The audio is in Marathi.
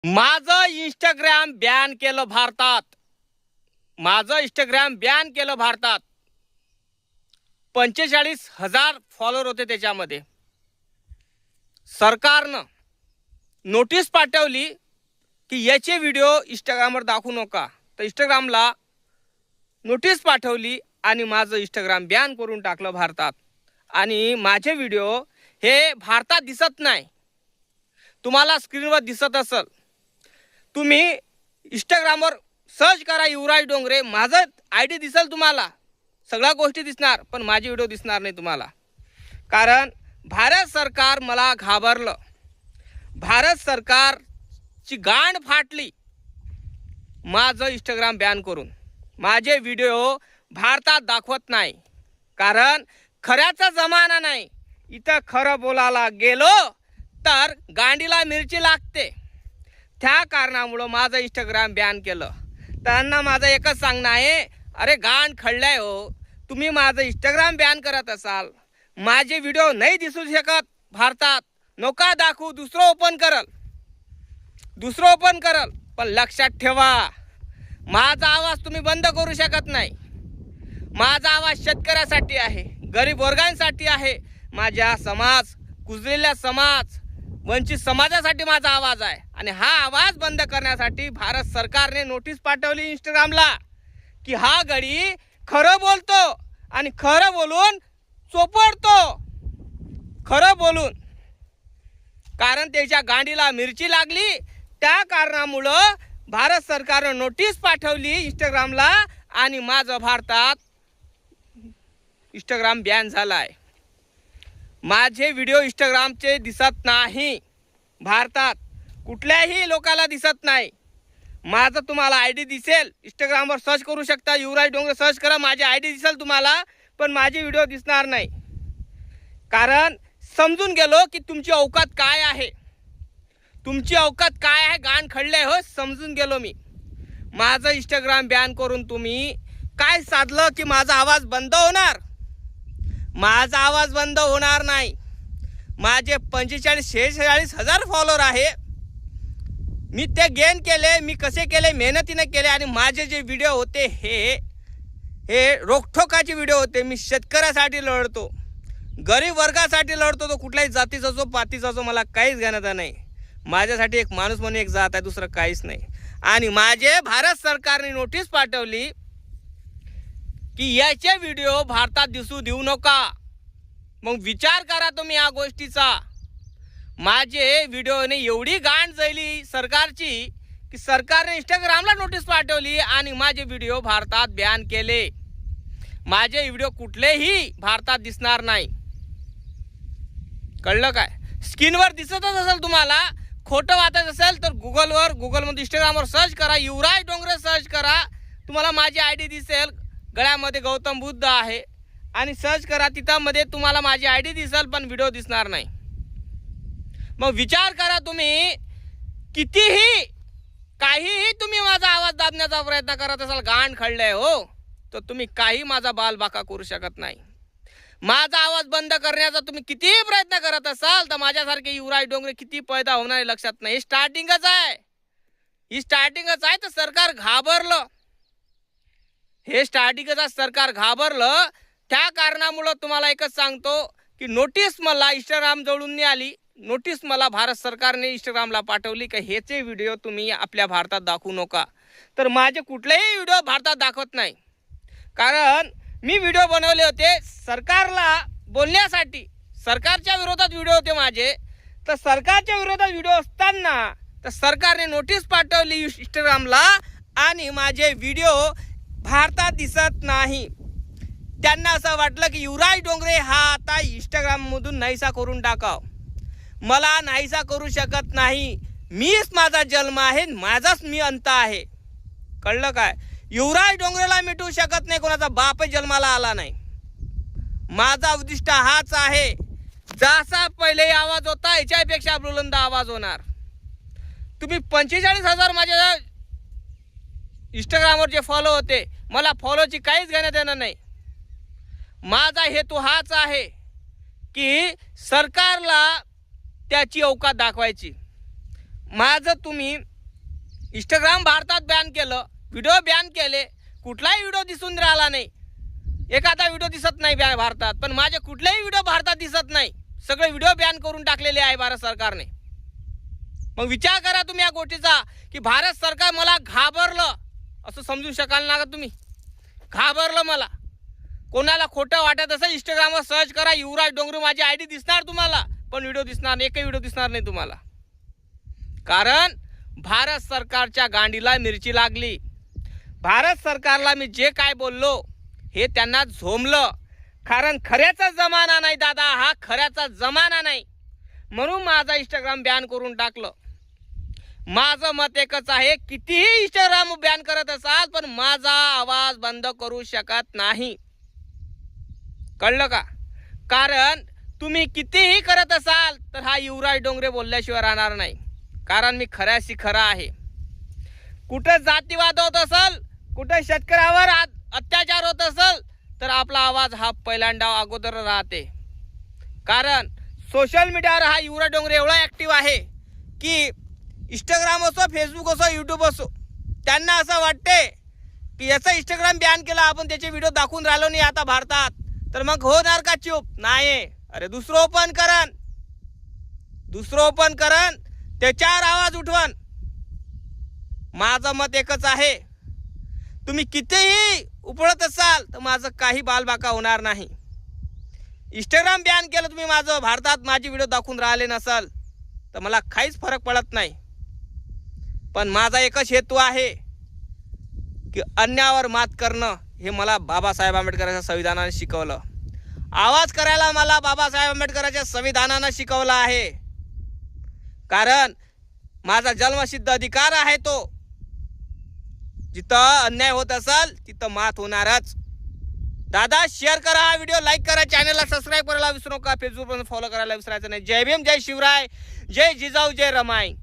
माझं इंस्टाग्राम बॅन केलं भारतात. माझं इंस्टाग्राम बॅन केलं भारतात. 45,000 फॉलोअर होते त्याच्यामध्ये. सरकारनं नोटीस पाठवली की याचे व्हिडिओ इंस्टाग्रामवर दाखवू नका. तर इंस्टाग्रामला नोटीस पाठवली आणि माझं इंस्टाग्राम बॅन करून टाकलं भारतात. आणि माझे व्हिडिओ हे भारतात दिसत नाही. तुम्हाला स्क्रीनवर दिसत असेल, तुम्ही इंस्टाग्रामवर सर्च करा युवराज डोंगरे, माझं ID दिसेल तुम्हाला, सगळ्या गोष्टी दिसणार, पण माझे व्हिडिओ दिसणार नाही तुम्हाला. कारण भारत सरकार मला घाबरलं. भारत सरकारची गांड फाटली माझं इंस्टाग्राम बॅन करून. माझे व्हिडिओ भारतात दाखवत नाही, कारण खऱ्याचा जमाना नाही. इथं खरं बोलायला गेलो तर गांडीला मिरची लागते. त्या कारणामुळं माझं इंस्टाग्राम बॅन केलं. त्यांना माझं एकच सांगणं आहे, अरे गांड खडलाय हो, तुम्ही माझं इंस्टाग्राम बॅन करत असाल, माझे व्हिडिओ नाही दिसू शकत भारतात, नका दाखवू, दुसरं ओपन करल. पण लक्षात ठेवा, माझा आवाज तुम्ही बंद करू शकत नाही. माझा आवाज शेतकऱ्यासाठी आहे, गरीब वर्गांसाठी आहे, माझ्या समाज, कुजलेला समाज, वंचित समाजासाठी माझा आवाज आहे. आणि हा आवाज बंद करण्यासाठी भारत सरकारने नोटीस पाठवली इंस्टाग्रामला की हा गडी खरं बोलतो आणि खरं बोलून चोपडतो. खरं बोलून, कारण त्याच्या गांडीला मिरची लागली. त्या कारणामुळं भारत सरकारने नोटीस पाठवली इंस्टाग्रामला आणि माझं भारतात इंस्टाग्राम बॅन झालाय. माझे व्हिडिओ इंस्टाग्रामचे दिसत नाही भारतात, कुठल्याही लोकाला दिसत नाही. माझं तुम्हाला ID दिसेल, इंस्टाग्रामवर सर्च करू शकता, युवराज डोंगरे सर्च करा, माझे ID दिसेल तुम्हाला, पण माझे व्हिडिओ दिसणार नाही. कारण समजून गेलो की तुमची औकात काय आहे. तुमची औकात काय आहे, गाण खडले हो, समजून गेलो मी. माझं इंस्टाग्राम बॅन करून तुम्ही काय साधलं की माझा आवाज बंद होणार? माझा आवाज बंद होणार नाही. माझे 45,000 फॉलोअर आहे. मी ते गेन केले, मी कसे केले, मेहनतीने केले. आणि माझे जे व्हिडिओ होते हे रोखठोकाचे व्हिडिओ होते. मी शेतकऱ्यासाठी लढतो, गरीब वर्गासाठी लढतो. तो कुठल्याही जातीचा असो, पातीचा असो, मला काहीच घेण्याचं नाही. माझ्यासाठी एक माणूस म्हणून एक जात आहे, दुसरं काहीच नाही. आणि माझे भारत सरकारने नोटीस पाठवली की याचे व्हिडिओ भारतात दिसू देऊ नका. मग विचार करा तुम्ही या गोष्टीचा. माझे व्हिडिओने एवढी गांड जळली सरकारची की सरकारने इंस्टाग्रामला नोटीस पाठवली आणि माझे व्हिडिओ भारतात बॅन केले. माझे व्हिडिओ कुठलेही भारतात दिसणार नाही. कळलं काय? स्क्रीनवर दिसतच असेल तुम्हाला. खोटं वाटत असेल तर गुगलमध्ये इंस्टाग्रामवर सर्च करा, युवराज डोंगरे सर्च करा, तुम्हाला माझी ID दिसेल. गळ्यामध्ये गौतम बुद्ध आहे आणि सर्च करा, तिथं तुम्हाला माझी ID दिसेल, पण व्हिडिओ दिसणार नाही. मग विचार करा तुम्ही, कितीही काहीही तुम्ही माझा आवाज दाबण्याचा प्रयत्न करत असाल, गाण खडलंय हो, तर तुम्ही काही माझा बालबाका करू शकत नाही. माझा आवाज बंद करण्याचा तुम्ही कितीही प्रयत्न करत असाल तर माझ्यासारखे युवराज डोंगरे किती पैदा होणार आहे लक्षात नाही. ही स्टार्टिंगच आहे. तर सरकार घाबरलं. हे स्टार्टिंगच सरकार घाबरलं. त्या कारणामुळं तुम्हाला एकच सांगतो की नोटीस मला इंस्टाग्राम जवळून नाही आली. नोटीस मला भारत सरकारने इंस्टाग्रामला पाठवली की ह्याचे व्हिडिओ तुम्ही आपल्या भारतात दाखवू नका. तर माझे कुठलेही व्हिडिओ भारतात दाखवत नाही. कारण मी व्हिडिओ बनवले होते सरकारला बोलण्यासाठी. सरकारच्या विरोधात व्हिडिओ होते माझे. तर सरकारच्या विरोधात व्हिडिओ असताना तर सरकारने नोटीस पाठवली इंस्टाग्रामला आणि माझे व्हिडिओ भारतात दिसत नाही. त्यांना असं वाटलं की युवराज डोंगरे हा आता इंस्टाग्राममधून नाहीसा करून टाकाव. मला नाहीसा करू शकत नाही. मीच माझा जन्म आहे, माझाच मी अंत आहे. कळलं काय? युवराज डोंगरेला मिटवू शकत नाही, कोणाचा बाप जन्माला आला नाही. माझा उद्दिष्ट हाच आहे, जसा पहिले आवाज होता याच्यापेक्षा बुलंद आवाज होणार. तुम्ही 45,000 माझ्या इंस्टाग्रामवर जे फॉलो होते, मला फॉलोची काहीच घेण्यात येणार नाही. माझा हेतू हाच आहे की सरकारला त्याची औकात दाखवायची. माझं तुम्ही इंस्टाग्राम भारतात बॅन केलं, व्हिडिओ बॅन केले, कुठलाही व्हिडिओ दिसून राहिला नाही, एखादा व्हिडिओ दिसत नाही भारतात, पण माझे कुठलेही व्हिडिओ भारतात दिसत नाही, सगळे व्हिडिओ बॅन करून टाकलेले आहे भारत सरकारने. मग विचार करा तुम्ही या गोष्टीचा की भारत सरकार मला घाबरलं असं समजू शकाल ना का तुम्ही? घाबरलं मला. कोणाला खोटं वाटत असेल इंस्टाग्रामवर सर्च करा, युवराज डोंगरे माझी आयडी दिसणार तुम्हाला, पण व्हिडिओ दिसणार नाही, एकही व्हिडिओ दिसणार नाही तुम्हाला. कारण भारत सरकारच्या गांडीला मिरची लागली. भारत सरकारला मी जे काय बोललो हे त्यांना झोंबलं. कारण खऱ्याचा जमाना नाही दादा, हा खऱ्याचा जमाना नाही, म्हणून माझा इंस्टाग्राम बॅन करून टाकलं. माझं मत एकच आहे, कितीही इंस्टाग्राम बॅन करत असाल पण माझा आवाज बंद करू शकत नाही. कळलं का? कारण तुम्ही कितीही करत असाल तर हा युवराज डोंगरे बोलल्याशिवाय राहणार नाही. कारण मी खऱ्याशी खरा आहे. कुठं जातीवाद होत असेल, कुठं शेतकऱ्यावर अत्याचार होत असेल तर आपला आवाज हा पहिल्यांदा अगोदर राहते. कारण सोशल मीडियावर हा युवराज डोंगरे एवढा ॲक्टिव्ह आहे की इंस्टाग्राम असो, फेसबुक असो, यूट्यूब असो, त्यांना असं वाटते की याचा इंस्टाग्राम बॅन केला, आपण त्याचे व्हिडिओ दाखवून राहिलो नाही आता भारतात, तर मग होणार का चूप? नाही. अरे दुसरं ओपन करन त्याच्यावर आवाज उठवण. माझं मत एकच आहे, तुम्ही कितीही उपळत असाल तर माझं काही बालबाका होणार नाही. इंस्टाग्राम बॅन केलं तुम्ही माझं, भारतात माझे व्हिडिओ दाखवून राहिले नसाल तर मला काहीच फरक पडत नाही. पण माझा एकच हेतू आहे की अन्यायावर मात करणं हे मला बाबासाहेब आंबेडकरांच्या संविधानाने शिकवलं. आवाज करायला मला बाबासाहेब आंबेडकरांच्या संविधानानं शिकवलं आहे. कारण माझा जन्मसिद्ध अधिकार आहे तो. जिथं अन्याय होत असेल तिथं मात होणारच. दादा शेअर करा हा व्हिडिओ, लाईक करा, चॅनलला सबस्क्राईब करायला विसरू नका, फेसबुकवर फॉलो करायला विसरायचं नाही. जय भीम, जय शिवराय, जय जिजाऊ, जय रमाई.